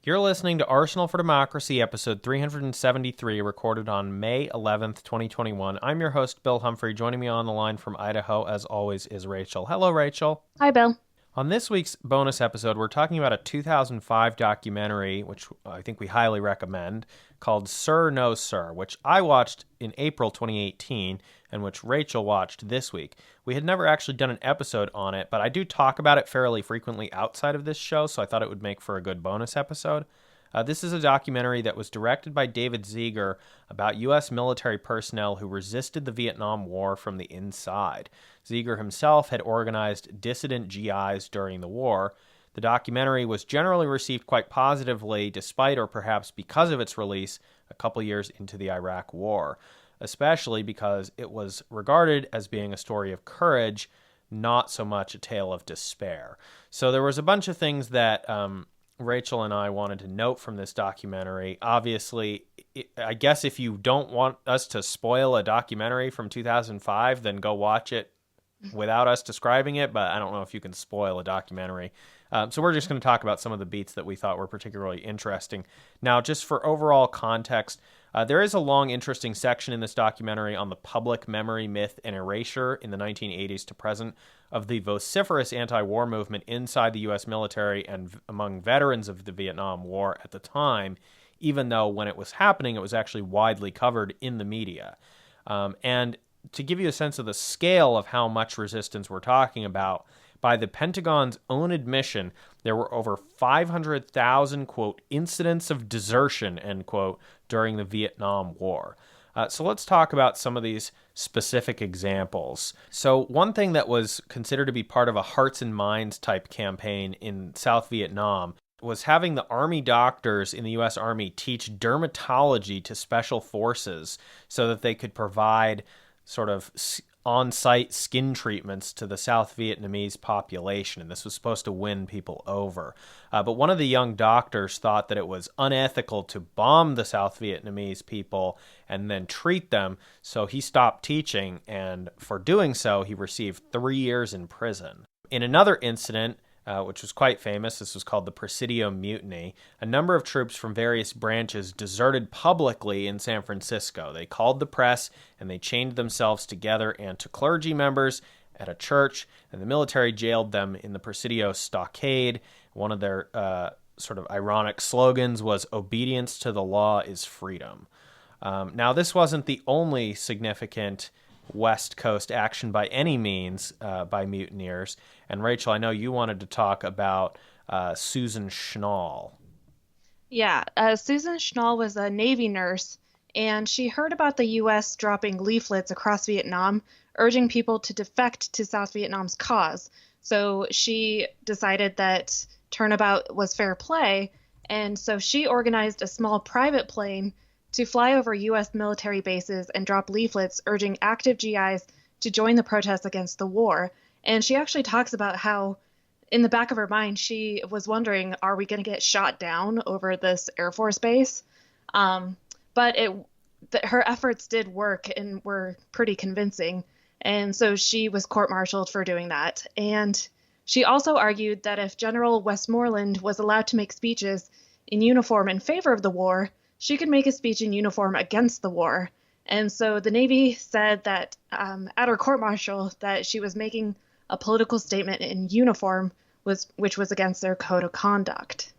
You're listening to Arsenal for Democracy, episode 373, recorded on May 11th, 2021. I'm your host, Bill Humphrey. Joining me on the line from Idaho, as always, is Rachel. Hello, Rachel. Hi, Bill. On this week's bonus episode, we're talking about a 2005 documentary, which I think we highly recommend, called Sir No Sir, which I watched in April 2018 and which Rachel watched this week. We had never actually done an episode on it, but I do talk about it fairly frequently outside of this show, so I thought it would make for a good bonus episode. This is a documentary that was directed by David Ziger about U.S. military personnel who resisted the Vietnam War from the inside. Ziger himself had organized dissident GIs during the war. The documentary was generally received quite positively, despite or perhaps because of its release a couple years into the Iraq War, especially because it was regarded as being a story of courage, not so much a tale of despair. So there was a bunch of things that Rachel and I wanted to note from this documentary. Obviously, I guess if you don't want us to spoil a documentary from 2005, then go watch it without us describing it, but I don't know if you can spoil a documentary. So we're just going to talk about some of the beats that we thought were particularly interesting. Now, just for overall context, there is a long, interesting section in this documentary on the public memory, myth, and erasure in the 1980s to present of the vociferous anti-war movement inside the U.S. military and among veterans of the Vietnam War at the time, even though when it was happening, it was actually widely covered in the media. And to give you a sense of the scale of how much resistance we're talking about, by the Pentagon's own admission, there were over 500,000, quote, incidents of desertion, end quote, during the Vietnam War. So let's talk about some of these specific examples. So one thing that was considered to be part of a hearts and minds type campaign in South Vietnam was having the Army doctors in the U.S. Army teach dermatology to special forces so that they could provide sort of on-site skin treatments to the South Vietnamese population, and this was supposed to win people over. But one of the young doctors thought that it was unethical to bomb the South Vietnamese people and then treat them, so he stopped teaching, and for doing so, he received 3 years in prison. In another incident, which was quite famous, this was called the Presidio Mutiny, a number of troops from various branches deserted publicly in San Francisco. They called the press, and they chained themselves together and to clergy members at a church, and the military jailed them in the Presidio Stockade. One of their sort of ironic slogans was, "Obedience to the law is freedom." Now, this wasn't the only significant West Coast action by any means by mutineers. And Rachel, I know you wanted to talk about Susan Schnall. Yeah, Susan Schnall was a Navy nurse, and she heard about the U.S. dropping leaflets across Vietnam, urging people to defect to South Vietnam's cause. So she decided that turnabout was fair play, and so she organized a small private plane to fly over U.S. military bases and drop leaflets urging active GIs to join the protests against the war. And she actually talks about how, in the back of her mind, she was wondering, are we going to get shot down over this Air Force base? But her efforts did work and were pretty convincing. And so she was court-martialed for doing that. And she also argued that if General Westmoreland was allowed to make speeches in uniform in favor of the war, she could make a speech in uniform against the war. And so the Navy said that at her court-martial that she was making a political statement in uniform, which was against their code of conduct.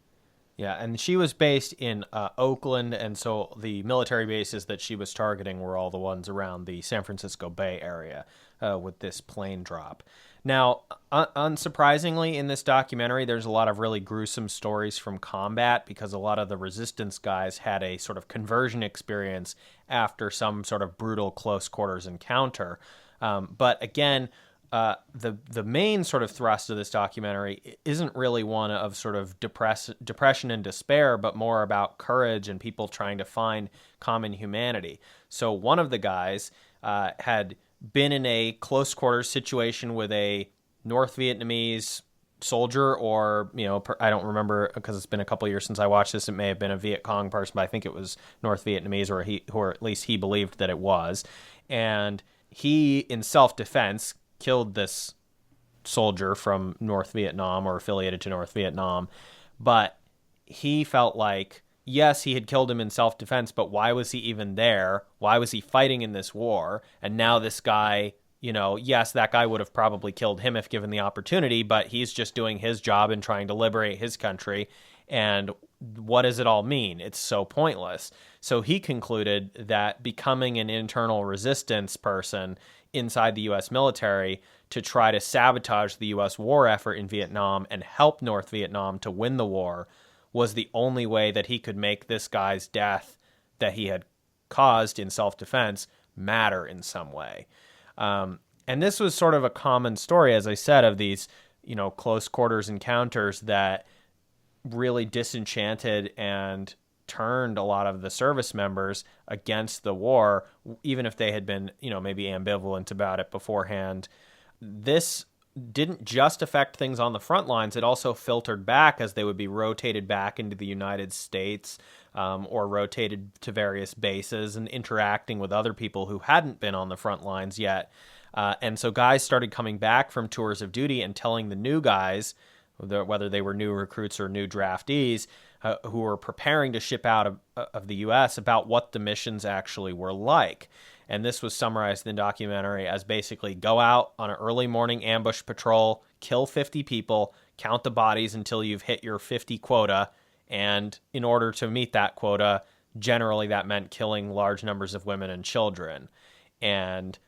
Yeah, and she was based in Oakland, and so the military bases that she was targeting were all the ones around the San Francisco Bay Area with this plane drop. Now, unsurprisingly, in this documentary, there's a lot of really gruesome stories from combat because a lot of the resistance guys had a sort of conversion experience after some sort of brutal close quarters encounter. But again, the main sort of thrust of this documentary isn't really one of sort of depression and despair, but more about courage and people trying to find common humanity. So one of the guys had been in a close quarters situation with a North Vietnamese soldier, or, I don't remember because it's been a couple of years since I watched this. It may have been a Viet Cong person, but I think it was North Vietnamese, or at least he believed that it was. And he, in self-defense, killed this soldier from North Vietnam or affiliated to North Vietnam, but he felt like, yes, he had killed him in self-defense, but why was he even there? Why was he fighting in this war? And now this guy, yes, that guy would have probably killed him if given the opportunity, but he's just doing his job and trying to liberate his country. And what does it all mean? It's so pointless. So he concluded that becoming an internal resistance person inside the U.S. military to try to sabotage the U.S. war effort in Vietnam and help North Vietnam to win the war was the only way that he could make this guy's death that he had caused in self-defense matter in some way. And this was sort of a common story, as I said, of these, close quarters encounters that really disenchanted and turned a lot of the service members against the war, even if they had been, maybe ambivalent about it beforehand. This didn't just affect things on the front lines. It also filtered back as they would be rotated back into the United States, or rotated to various bases and interacting with other people who hadn't been on the front lines yet. And so guys started coming back from tours of duty and telling the new guys, whether they were new recruits or new draftees, who were preparing to ship out of the U.S., about what the missions actually were like. And this was summarized in the documentary as basically go out on an early morning ambush patrol, kill 50 people, count the bodies until you've hit your 50 quota. And in order to meet that quota, generally that meant killing large numbers of women and children. And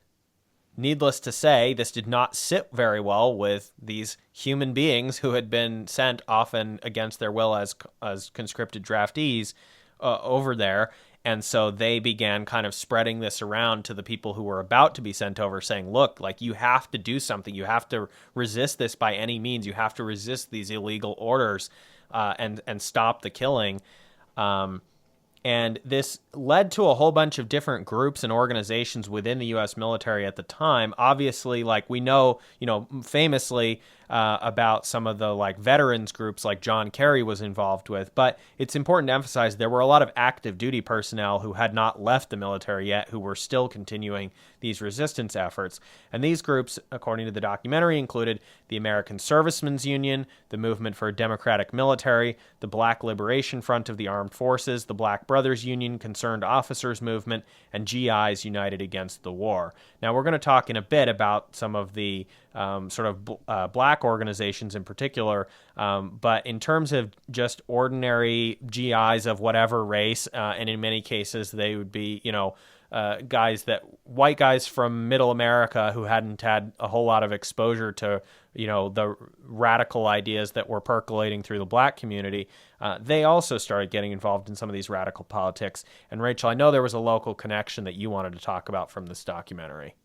needless to say, this did not sit very well with these human beings who had been sent often against their will as conscripted draftees over there. And so they began kind of spreading this around to the people who were about to be sent over, saying, look, like, you have to do something. You have to resist this by any means. You have to resist these illegal orders and stop the killing. And this led to a whole bunch of different groups and organizations within the U.S. military at the time. Obviously, like we know, famously about some of the like veterans groups like John Kerry was involved with. But it's important to emphasize there were a lot of active duty personnel who had not left the military yet, who were still continuing these resistance efforts. And these groups, according to the documentary, included the American Servicemen's Union, the Movement for a Democratic Military, the Black Liberation Front of the Armed Forces, the Black Brothers Union, Concerned Officers Movement, and GIs United Against the War. Now, we're going to talk in a bit about some of the sort of black organizations in particular, but in terms of just ordinary GIs of whatever race, and in many cases they would be, white guys from middle America who hadn't had a whole lot of exposure to, the radical ideas that were percolating through the black community. They also started getting involved in some of these radical politics. And Rachel, I know there was a local connection that you wanted to talk about from this documentary.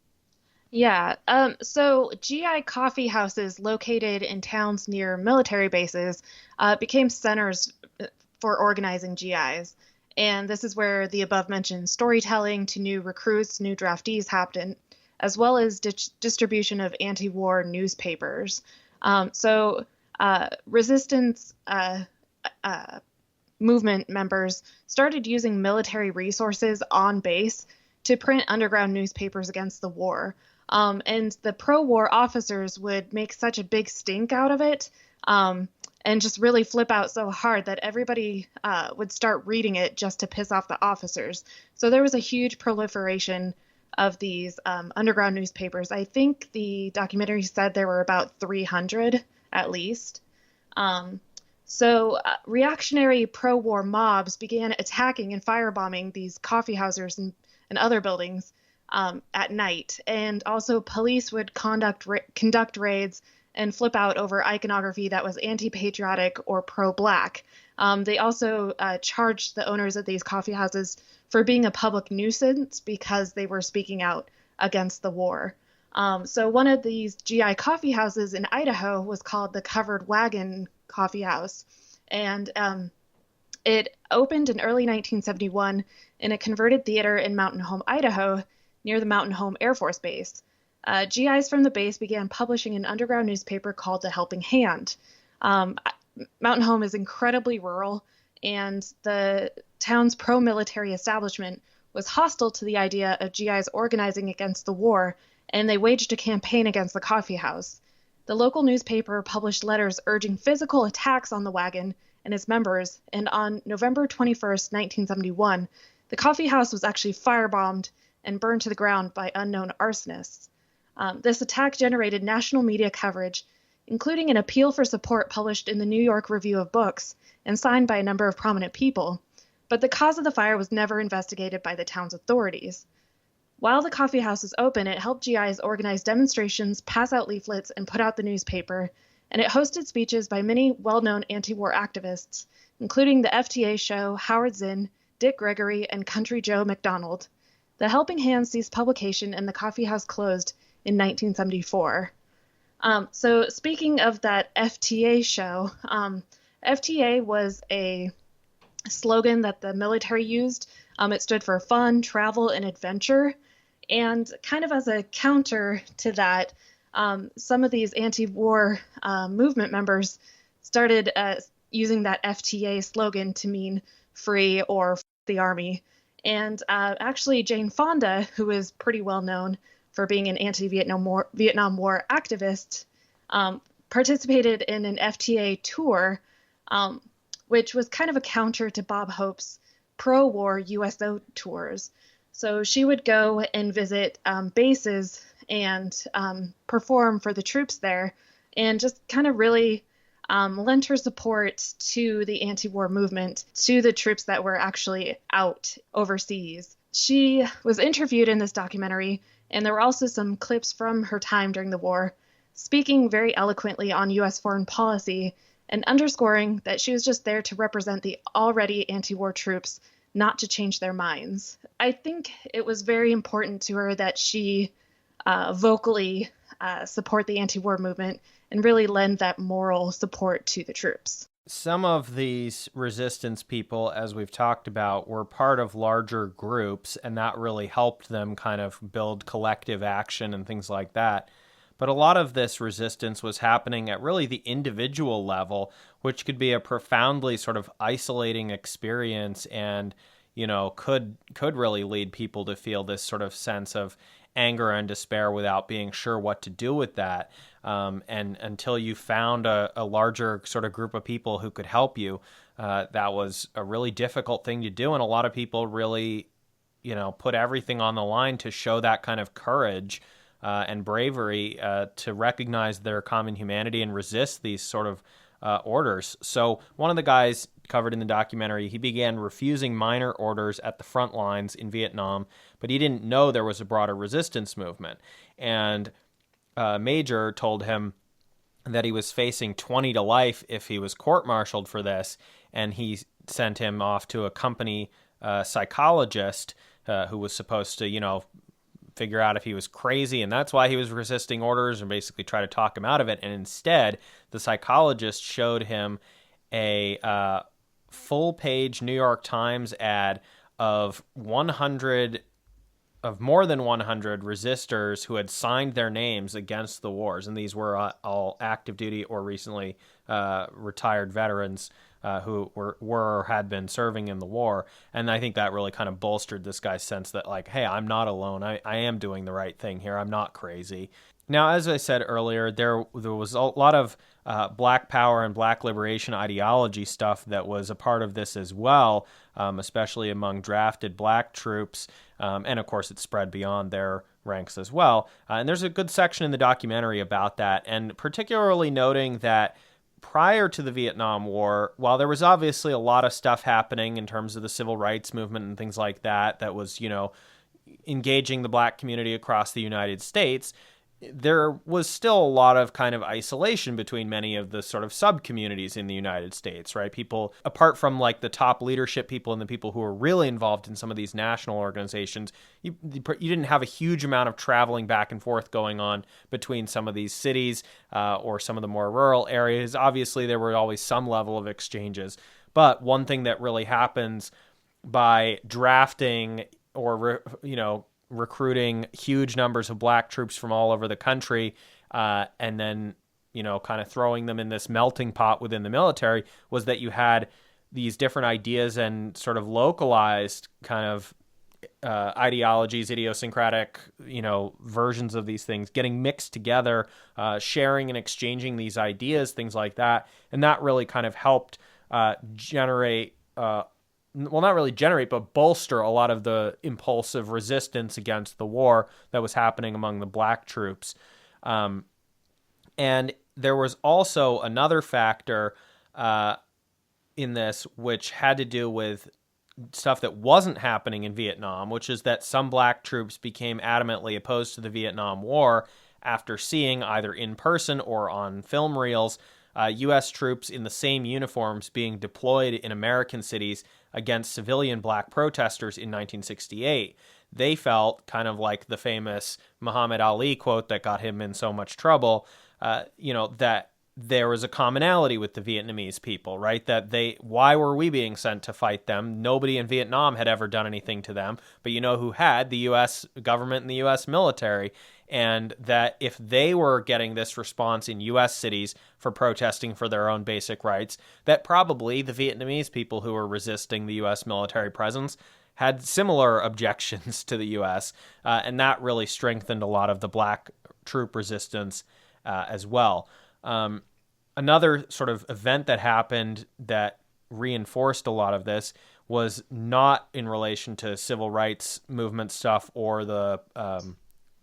Yeah. So GI coffee houses located in towns near military bases became centers for organizing GIs. And this is where the above-mentioned storytelling to new recruits, new draftees happened, as well as distribution of anti-war newspapers. So resistance movement members started using military resources on base to print underground newspapers against the war. And the pro-war officers would make such a big stink out of it, and just really flip out so hard that everybody would start reading it just to piss off the officers. So there was a huge proliferation of these underground newspapers. I think the documentary said there were about 300 at least. So reactionary pro-war mobs began attacking and firebombing these coffee houses and other buildings at night. And also police would conduct raids and flip out over iconography that was anti-patriotic or pro-black. They also charged the owners of these coffee houses for being a public nuisance because they were speaking out against the war. So one of these GI coffee houses in Idaho was called the Covered Wagon Coffee House. And it opened in early 1971 in a converted theater in Mountain Home, Idaho, near the Mountain Home Air Force Base. GIs from the base began publishing an underground newspaper called The Helping Hand. Mountain Home is incredibly rural, and the town's pro-military establishment was hostile to the idea of GIs organizing against the war, and they waged a campaign against the coffee house. The local newspaper published letters urging physical attacks on the wagon and its members, and on November 21st, 1971, the coffee house was actually firebombed and burned to the ground by unknown arsonists. This attack generated national media coverage, including an appeal for support published in the New York Review of Books and signed by a number of prominent people, but the cause of the fire was never investigated by the town's authorities. While the coffee house was open, it helped GIs organize demonstrations, pass out leaflets, and put out the newspaper, and it hosted speeches by many well-known anti-war activists, including the FTA show, Howard Zinn, Dick Gregory, and Country Joe McDonald. The Helping Hand ceased publication and the coffee house closed in 1974. So speaking of that FTA show, FTA was a slogan that the military used. It stood for fun, travel, and adventure. And kind of as a counter to that, some of these anti-war movement members started using that FTA slogan to mean free or the army. And actually, Jane Fonda, who is pretty well known for being an anti-Vietnam War activist, participated in an FTA tour, which was kind of a counter to Bob Hope's pro-war USO tours. So she would go and visit bases and perform for the troops there, and just kind of really lent her support to the anti-war movement, to the troops that were actually out overseas. She was interviewed in this documentary, and there were also some clips from her time during the war, speaking very eloquently on U.S. foreign policy and underscoring that she was just there to represent the already anti-war troops, not to change their minds. I think it was very important to her that she vocally support the anti-war movement and really lend that moral support to the troops. Some of these resistance people, as we've talked about, were part of larger groups, and that really helped them kind of build collective action and things like that. But a lot of this resistance was happening at really the individual level, which could be a profoundly sort of isolating experience and, you know, could really lead people to feel this sort of sense of anger and despair without being sure what to do with that. And until you found a larger sort of group of people who could help you, that was a really difficult thing to do. And a lot of people really, you know, put everything on the line to show that kind of courage and bravery to recognize their common humanity and resist these sort of orders. So one of the guys covered in the documentary, he began refusing minor orders at the front lines in Vietnam, but he didn't know there was a broader resistance movement. And Major told him that he was facing 20 to life if he was court-martialed for this, and he sent him off to a company psychologist who was supposed to, you know, figure out if he was crazy, and that's why he was resisting orders, and basically try to talk him out of it. And instead, the psychologist showed him a full-page New York Times ad of more than 100 resistors who had signed their names against the wars, and these were all active duty or recently retired veterans who were or had been serving in the war. And I think that really kind of bolstered this guy's sense that, like, hey, I'm not alone. I am doing the right thing here. I'm not crazy. Now, as I said earlier, there was a lot of Black power and Black liberation ideology stuff that was a part of this as well, especially among drafted Black troops. And of course, it spread beyond their ranks as well. And there's a good section in the documentary about that, and particularly noting that prior to the Vietnam War, while there was obviously a lot of stuff happening in terms of the civil rights movement and things like that, that was, you know, engaging the Black community across the United States, there was still a lot of kind of isolation between many of the sort of sub-communities in the United States, right? People, apart from like the top leadership people and the people who were really involved in some of these national organizations, you didn't have a huge amount of traveling back and forth going on between some of these cities or some of the more rural areas. Obviously, there were always some level of exchanges. But one thing that really happens by drafting or, you know, recruiting huge numbers of Black troops from all over the country, and then, you know, kind of throwing them in this melting pot within the military, was that you had these different ideas and sort of localized kind of ideologies, idiosyncratic, you know, versions of these things getting mixed together, sharing and exchanging these ideas, things like that. And that really kind of helped generate, well, not really generate, but bolster a lot of the impulsive resistance against the war that was happening among the black troops. And there was also another factor in this, which had to do with stuff that wasn't happening in Vietnam, which is that some black troops became adamantly opposed to the Vietnam War after seeing, either in person or on film reels, U.S. troops in the same uniforms being deployed in American cities against civilian black protesters in 1968. They felt, kind of like the famous Muhammad Ali quote that got him in so much trouble, that there was a commonality with the Vietnamese people, right? That why were we being sent to fight them? Nobody in Vietnam had ever done anything to them, but you know who had? The U.S. government and the U.S. military. And that if they were getting this response in U.S. cities for protesting for their own basic rights, that probably the Vietnamese people who were resisting the U.S. military presence had similar objections to the U.S., and that really strengthened a lot of the black troop resistance as well. Another sort of event that happened that reinforced a lot of this was not in relation to civil rights movement stuff or the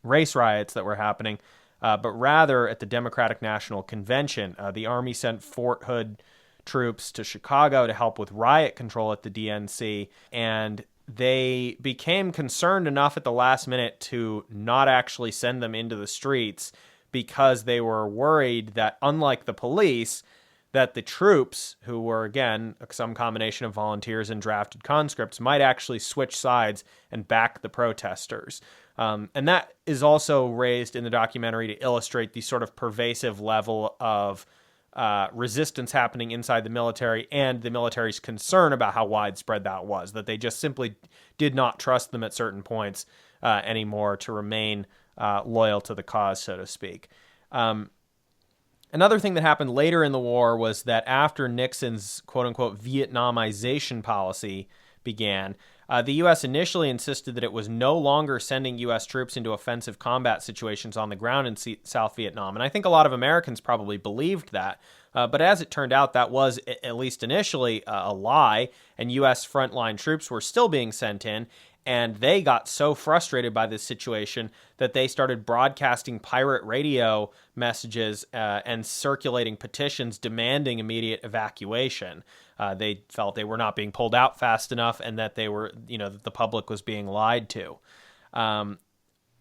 race riots that were happening, but rather at the Democratic National Convention. The Army sent Fort Hood troops to Chicago to help with riot control at the DNC, and they became concerned enough at the last minute to not actually send them into the streets because they were worried that, unlike the police, that the troops, who were, again, some combination of volunteers and drafted conscripts, might actually switch sides and back the protesters. And that is also raised in the documentary to illustrate the sort of pervasive level of resistance happening inside the military and the military's concern about how widespread that was, that they just simply did not trust them at certain points anymore to remain loyal to the cause, so to speak. Another thing that happened later in the war was that after Nixon's quote-unquote Vietnamization policy began, the U.S. initially insisted that it was no longer sending U.S. troops into offensive combat situations on the ground in South Vietnam. And I think a lot of Americans probably believed that. But as it turned out, that was, at least initially, a lie, and U.S. frontline troops were still being sent in. And they got so frustrated by this situation that they started broadcasting pirate radio messages and circulating petitions demanding immediate evacuation. They felt they were not being pulled out fast enough and that they were, that the public was being lied to.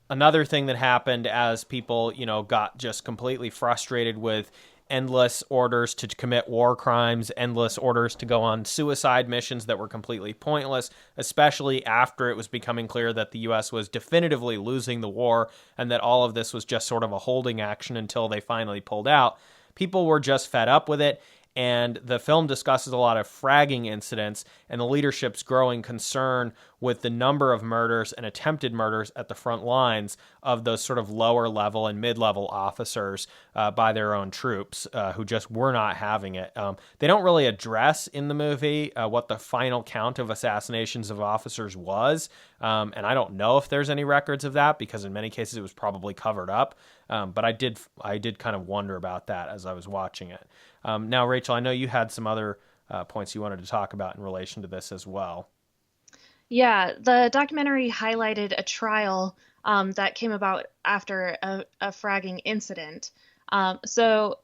Another thing that happened as people, got just completely frustrated with endless orders to commit war crimes, endless orders to go on suicide missions that were completely pointless, especially after it was becoming clear that the U.S. was definitively losing the war and that all of this was just sort of a holding action until they finally pulled out. People were just fed up with it, and the film discusses a lot of fragging incidents and the leadership's growing concern with the number of murders and attempted murders at the front lines of those sort of lower level and mid-level officers by their own troops who just were not having it. They don't really address in the movie what the final count of assassinations of officers was, and I don't know if there's any records of that because in many cases it was probably covered up, but I did kind of wonder about that as I was watching it. Now, Rachel, I know you had some other points you wanted to talk about in relation to this as well. Yeah, the documentary highlighted a trial that came about after a fragging incident. The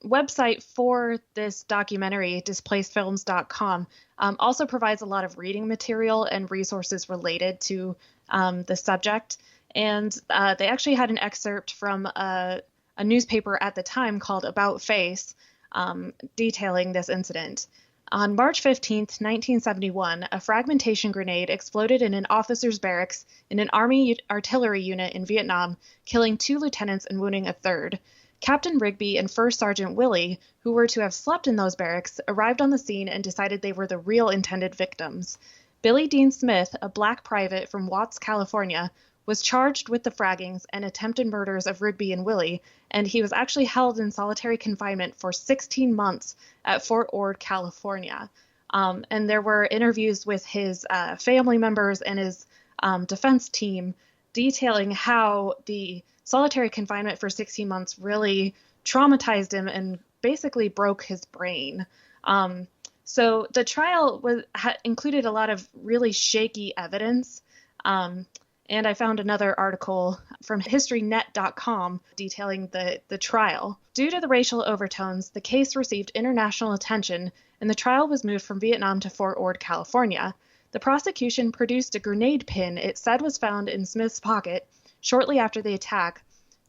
website for this documentary, displacedfilms.com, also provides a lot of reading material and resources related to the subject. And they actually had an excerpt from a newspaper at the time called About Face detailing this incident. On March 15th, 1971, a fragmentation grenade exploded in an officer's barracks in an Army artillery unit in Vietnam, killing 2 lieutenants and wounding a 3rd. Captain Rigby and First Sergeant Willie, who were to have slept in those barracks, arrived on the scene and decided they were the real intended victims. Billy Dean Smith, a black private from Watts, California, was charged with the fraggings and attempted murders of Rigby and Willie, and he was actually held in solitary confinement for 16 months at Fort Ord, California. And there were interviews with his family members and his defense team detailing how the solitary confinement for 16 months really traumatized him and basically broke his brain. So the trial included a lot of really shaky evidence. And I found another article from historynet.com detailing the trial. Due to the racial overtones, the case received international attention, and the trial was moved from Vietnam to Fort Ord, California. The prosecution produced a grenade pin it said was found in Smith's pocket shortly after the attack,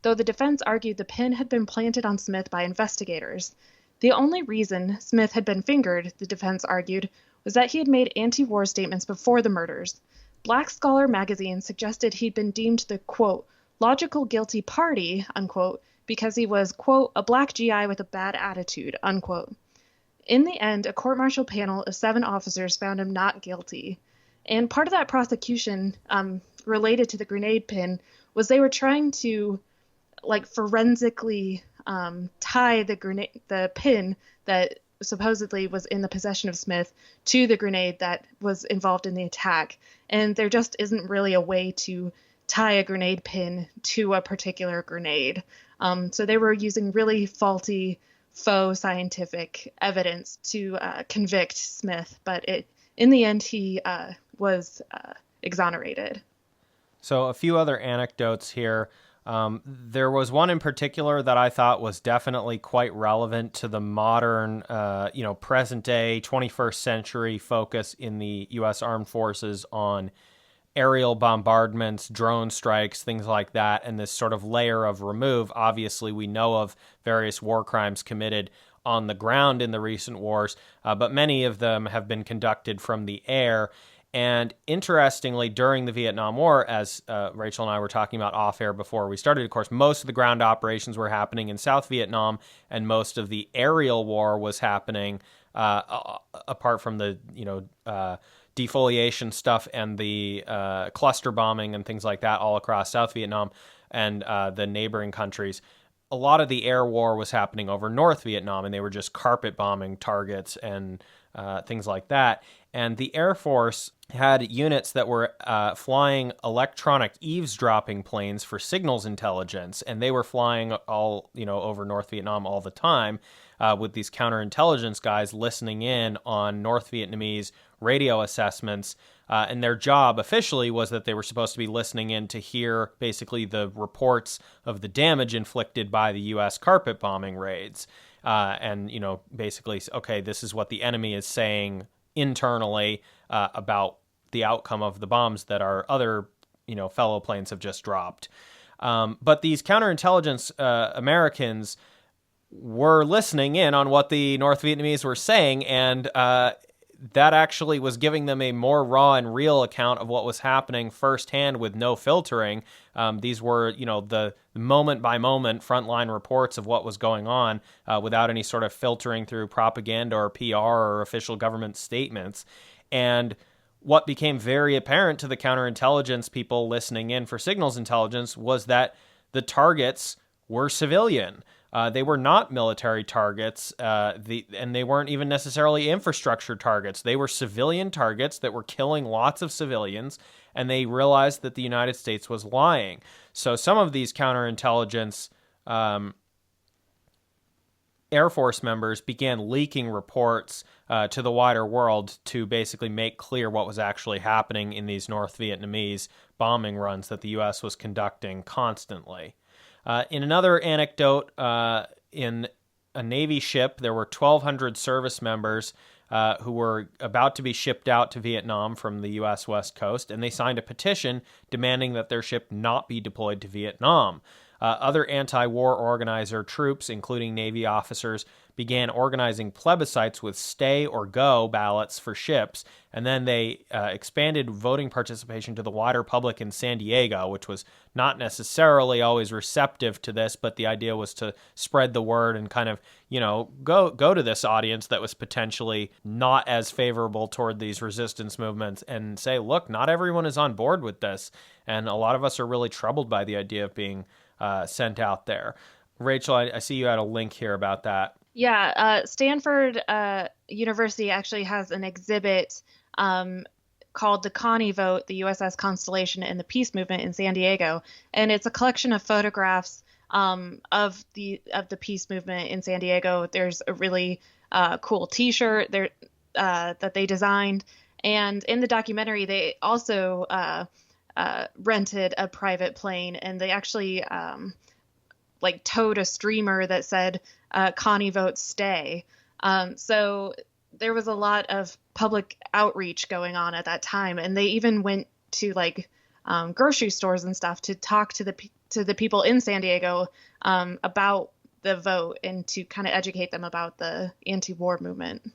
though the defense argued the pin had been planted on Smith by investigators. The only reason Smith had been fingered, the defense argued, was that he had made anti-war statements before the murders. Black Scholar magazine suggested he'd been deemed the, quote, logical guilty party, unquote, because he was, quote, a black GI with a bad attitude, unquote. In the end, a court-martial panel of 7 officers found him not guilty. And part of that prosecution related to the grenade pin was they were trying to, forensically tie the pin that supposedly was in the possession of Smith to the grenade that was involved in the attack. And there just isn't really a way to tie a grenade pin to a particular grenade. So they were using really faulty, faux scientific evidence to convict Smith. But in the end, he was exonerated. So a few other anecdotes here. There was one in particular that I thought was definitely quite relevant to the modern, present day 21st century focus in the U.S. Armed Forces on aerial bombardments, drone strikes, things like that, and this sort of layer of remove. Obviously, we know of various war crimes committed on the ground in the recent wars, but many of them have been conducted from the air. And interestingly, during the Vietnam War, as Rachel and I were talking about off air before we started, of course, most of the ground operations were happening in South Vietnam, and most of the aerial war was happening apart from the defoliation stuff and the cluster bombing and things like that all across South Vietnam and the neighboring countries. A lot of the air war was happening over North Vietnam, and they were just carpet bombing targets and things like that. And the Air Force had units that were flying electronic eavesdropping planes for signals intelligence, and they were flying all over North Vietnam all the time with these counterintelligence guys listening in on North Vietnamese radio assessments. And their job officially was that they were supposed to be listening in to hear basically the reports of the damage inflicted by the U.S. carpet bombing raids. And basically, okay, this is what the enemy is saying internally about the outcome of the bombs that our other, fellow planes have just dropped. But these counterintelligence Americans were listening in on what the North Vietnamese were saying, and that actually was giving them a more raw and real account of what was happening firsthand with no filtering. These were, the moment-by-moment frontline reports of what was going on without any sort of filtering through propaganda or PR or official government statements. And what became very apparent to the counterintelligence people listening in for signals intelligence was that the targets were civilian. They were not military targets, and they weren't even necessarily infrastructure targets. They were civilian targets that were killing lots of civilians, and they realized that the United States was lying. So some of these counterintelligence Air Force members began leaking reports to the wider world to basically make clear what was actually happening in these North Vietnamese bombing runs that the U.S. was conducting constantly. In another anecdote, in a Navy ship, there were 1,200 service members who were about to be shipped out to Vietnam from the U.S. West Coast, and they signed a petition demanding that their ship not be deployed to Vietnam. Other anti-war organizer troops, including Navy officers, began organizing plebiscites with stay or go ballots for ships, and then they expanded voting participation to the wider public in San Diego, which was not necessarily always receptive to this, but the idea was to spread the word and kind of, go to this audience that was potentially not as favorable toward these resistance movements and say, look, not everyone is on board with this, and a lot of us are really troubled by the idea of being sent out there. Rachel, I see you had a link here about that. Yeah, Stanford University actually has an exhibit called The Connie Vote, the USS Constellation and the Peace Movement in San Diego. And it's a collection of photographs of the peace movement in San Diego. There's a really cool T-shirt there that they designed, and in the documentary, they also rented a private plane, and they actually like towed a streamer that said "Connie votes stay." So there was a lot of public outreach going on at that time, and they even went to like grocery stores and stuff to talk to the people in San Diego about the vote and to kind of educate them about the anti-war movement.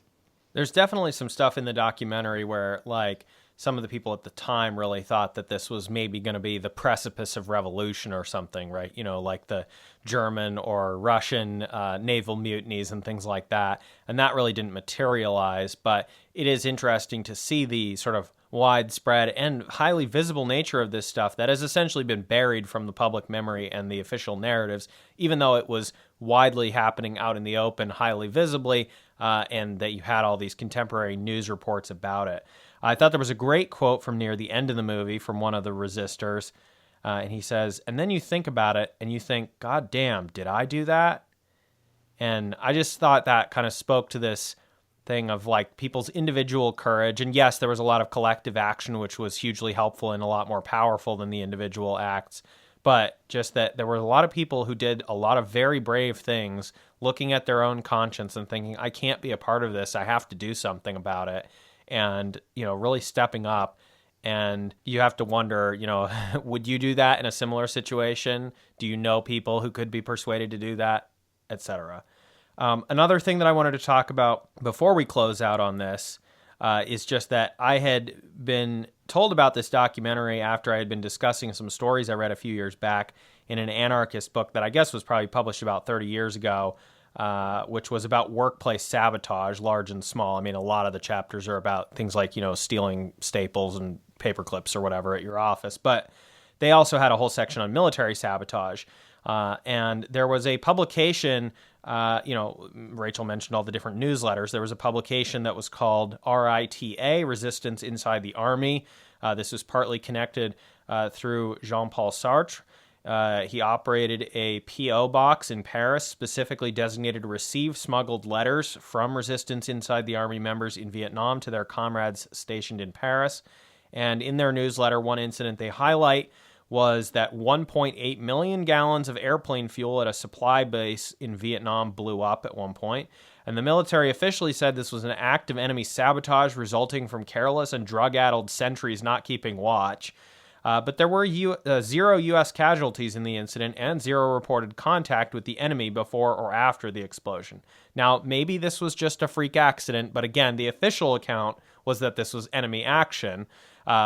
There's definitely some stuff in the documentary where, like, some of the people at the time really thought that this was maybe going to be the precipice of revolution or something, right? You know, like the German or Russian naval mutinies and things like that. And that really didn't materialize. But it is interesting to see the sort of widespread and highly visible nature of this stuff that has essentially been buried from the public memory and the official narratives, even though it was widely happening out in the open, highly visibly, and that you had all these contemporary news reports about it. I thought there was a great quote from near the end of the movie from one of the resistors, and he says, "And then you think about it, and you think, God damn, did I do that?" And I just thought that kind of spoke to this thing of like people's individual courage. And yes, there was a lot of collective action, which was hugely helpful and a lot more powerful than the individual acts. But just that there were a lot of people who did a lot of very brave things, looking at their own conscience and thinking, I can't be a part of this. I have to do something about it. And, you know, really stepping up. And you have to wonder, you know, would you do that in a similar situation? Do you know people who could be persuaded to do that, etc.? Another thing that I wanted to talk about before we close out on this is just that I had been told about this documentary after I had been discussing some stories I read a few years back in an anarchist book that I guess was probably published about 30 years ago, which was about workplace sabotage, large and small. I mean, a lot of the chapters are about things like, you know, stealing staples and paper clips or whatever at your office. But they also had a whole section on military sabotage. And there was a publication, you know, Rachel mentioned all the different newsletters. There was a publication that was called RITA, Resistance Inside the Army. This was partly connected through Jean-Paul Sartre. He operated a P.O. box in Paris specifically designated to receive smuggled letters from Resistance Inside the Army members in Vietnam to their comrades stationed in Paris. And in their newsletter, one incident they highlight was that 1.8 million gallons of airplane fuel at a supply base in Vietnam blew up at one point. And the military officially said this was an act of enemy sabotage resulting from careless and drug-addled sentries not keeping watch. But there were 0 U.S. casualties in the incident and 0 reported contact with the enemy before or after the explosion. Now, maybe this was just a freak accident, but again, the official account was that this was enemy action,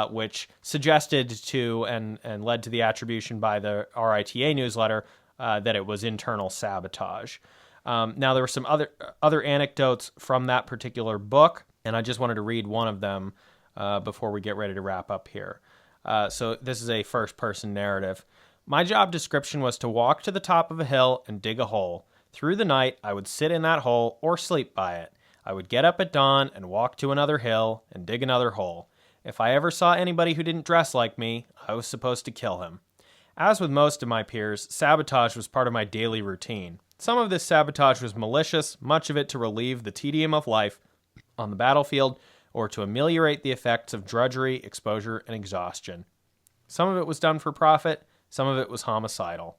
which suggested to and led to the attribution by the RITA newsletter that it was internal sabotage. Now, there were some other anecdotes from that particular book, and I just wanted to read one of them before we get ready to wrap up here. So this is a first-person narrative. My job description was to walk to the top of a hill and dig a hole. Through the night, I would sit in that hole or sleep by it. I would get up at dawn and walk to another hill and dig another hole. If I ever saw anybody who didn't dress like me, I was supposed to kill him. As with most of my peers, sabotage was part of my daily routine. Some of this sabotage was malicious, much of it to relieve the tedium of life on the battlefield, or to ameliorate the effects of drudgery, exposure, and exhaustion. Some of it was done for profit, some of it was homicidal.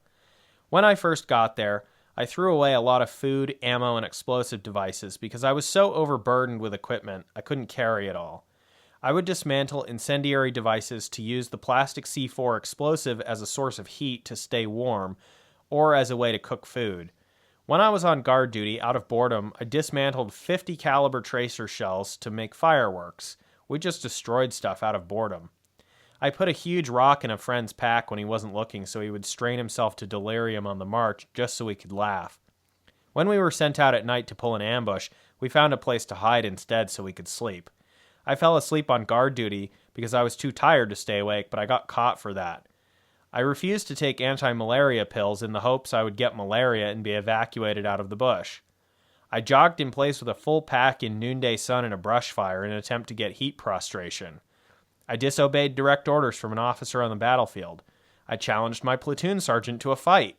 When I first got there, I threw away a lot of food, ammo, and explosive devices because I was so overburdened with equipment I couldn't carry it all. I would dismantle incendiary devices to use the plastic C4 explosive as a source of heat to stay warm, or as a way to cook food. When I was on guard duty, out of boredom, I dismantled 50 caliber tracer shells to make fireworks. We just destroyed stuff out of boredom. I put a huge rock in a friend's pack when he wasn't looking so he would strain himself to delirium on the march just so we could laugh. When we were sent out at night to pull an ambush, we found a place to hide instead so we could sleep. I fell asleep on guard duty because I was too tired to stay awake, but I got caught for that. I refused to take anti-malaria pills in the hopes I would get malaria and be evacuated out of the bush. I jogged in place with a full pack in noonday sun in a brush fire in an attempt to get heat prostration. I disobeyed direct orders from an officer on the battlefield. I challenged my platoon sergeant to a fight.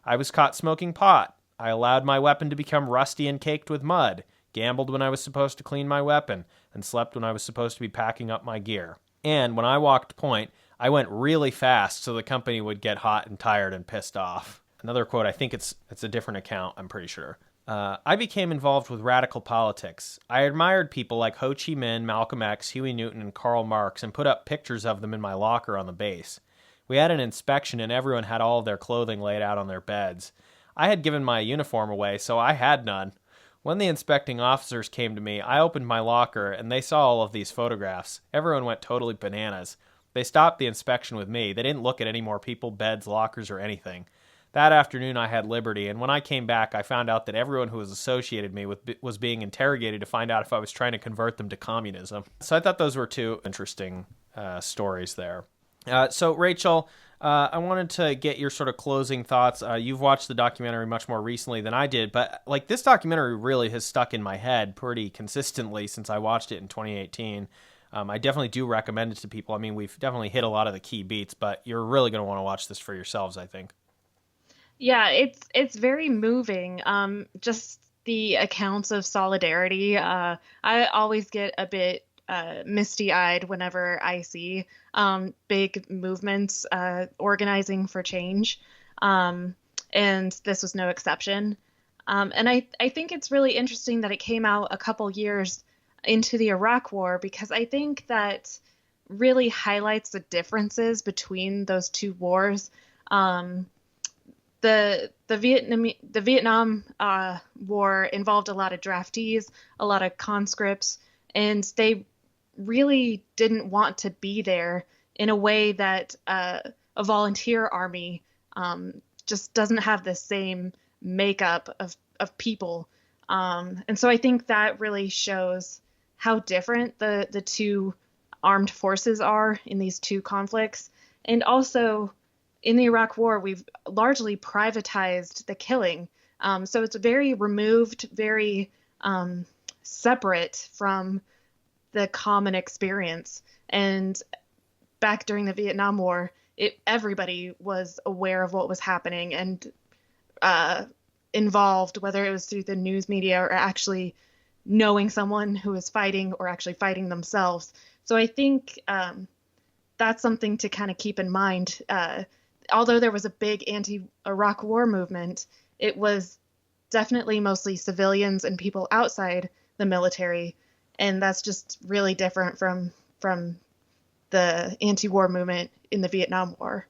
I was caught smoking pot. I allowed my weapon to become rusty and caked with mud, gambled when I was supposed to clean my weapon, and slept when I was supposed to be packing up my gear. And when I walked point, I went really fast so the company would get hot and tired and pissed off. Another quote, I think it's a different account, I'm pretty sure. I became involved with radical politics. I admired people like Ho Chi Minh, Malcolm X, Huey Newton, and Karl Marx and put up pictures of them in my locker on the base. We had an inspection and everyone had all of their clothing laid out on their beds. I had given my uniform away, so I had none. When the inspecting officers came to me, I opened my locker and they saw all of these photographs. Everyone went totally bananas. They stopped the inspection with me. They didn't look at any more people, beds, lockers, or anything. That afternoon, I had liberty, and when I came back, I found out that everyone who was associated me with was being interrogated to find out if I was trying to convert them to communism. So I thought those were two interesting stories there. So, Rachel, I wanted to get your sort of closing thoughts. You've watched the documentary much more recently than I did, but like this documentary really has stuck in my head pretty consistently since I watched it in 2018. I definitely do recommend it to people. I mean, we've definitely hit a lot of the key beats, but you're really going to want to watch this for yourselves, I think. Yeah, it's very moving. Just the accounts of solidarity. I always get a bit misty-eyed whenever I see big movements organizing for change, and this was no exception. And I think it's really interesting that it came out a couple years into the Iraq War because I think that really highlights the differences between those two wars. The Vietnam War involved a lot of draftees, a lot of conscripts, and they really didn't want to be there in a way that a volunteer army just doesn't have the same makeup of people. And so I think that really shows how different the two armed forces are in these two conflicts. And also, in the Iraq War, we've largely privatized the killing. So it's very removed, very separate from the common experience. And back during the Vietnam War, everybody was aware of what was happening and involved, whether it was through the news media or actually knowing someone who was fighting or actually fighting themselves. So I think that's something to kind of keep in mind. Although there was a big anti-Iraq war movement, it was definitely mostly civilians and people outside the military. And that's just really different from the anti-war movement in the Vietnam War.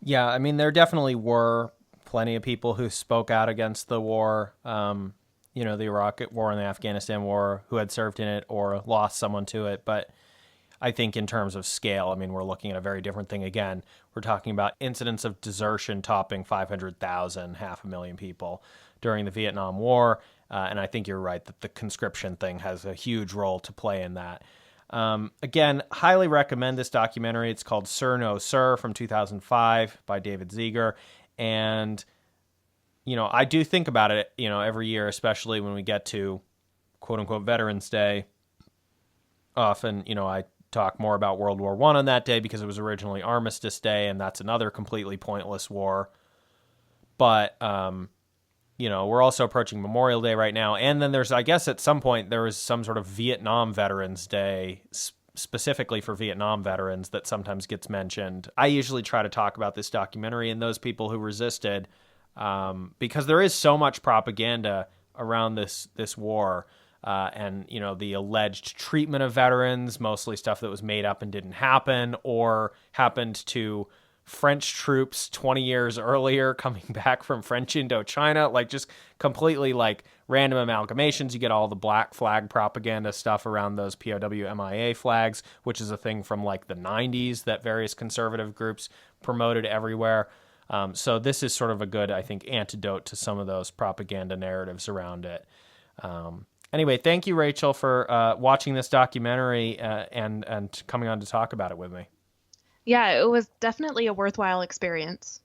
Yeah, I mean, there definitely were plenty of people who spoke out against the war, the Iraq War and the Afghanistan War, who had served in it or lost someone to it. But I think in terms of scale, I mean, we're looking at a very different thing again. We're talking about incidents of desertion topping 500,000, 500,000 people during the Vietnam War. And I think you're right that the conscription thing has a huge role to play in that. Again, highly recommend this documentary. It's called Sir No Sir from 2005 by David Ziger. And, I do think about it, every year, especially when we get to quote unquote Veterans Day. Often, I talk more about World War I on that day because it was originally Armistice Day, and that's another completely pointless war. But, we're also approaching Memorial Day right now. And then I guess at some point there was some sort of Vietnam Veterans Day specifically for Vietnam veterans that sometimes gets mentioned. I usually try to talk about this documentary and those people who resisted because there is so much propaganda around this war. And, the alleged treatment of veterans, mostly stuff that was made up and didn't happen or happened to French troops 20 years earlier coming back from French Indochina, like just completely like random amalgamations. You get all the black flag propaganda stuff around those POW MIA flags, which is a thing from like the 90s that various conservative groups promoted everywhere. So this is sort of a good, I think, antidote to some of those propaganda narratives around it. Anyway, thank you, Rachel, for watching this documentary and coming on to talk about it with me. Yeah, it was definitely a worthwhile experience.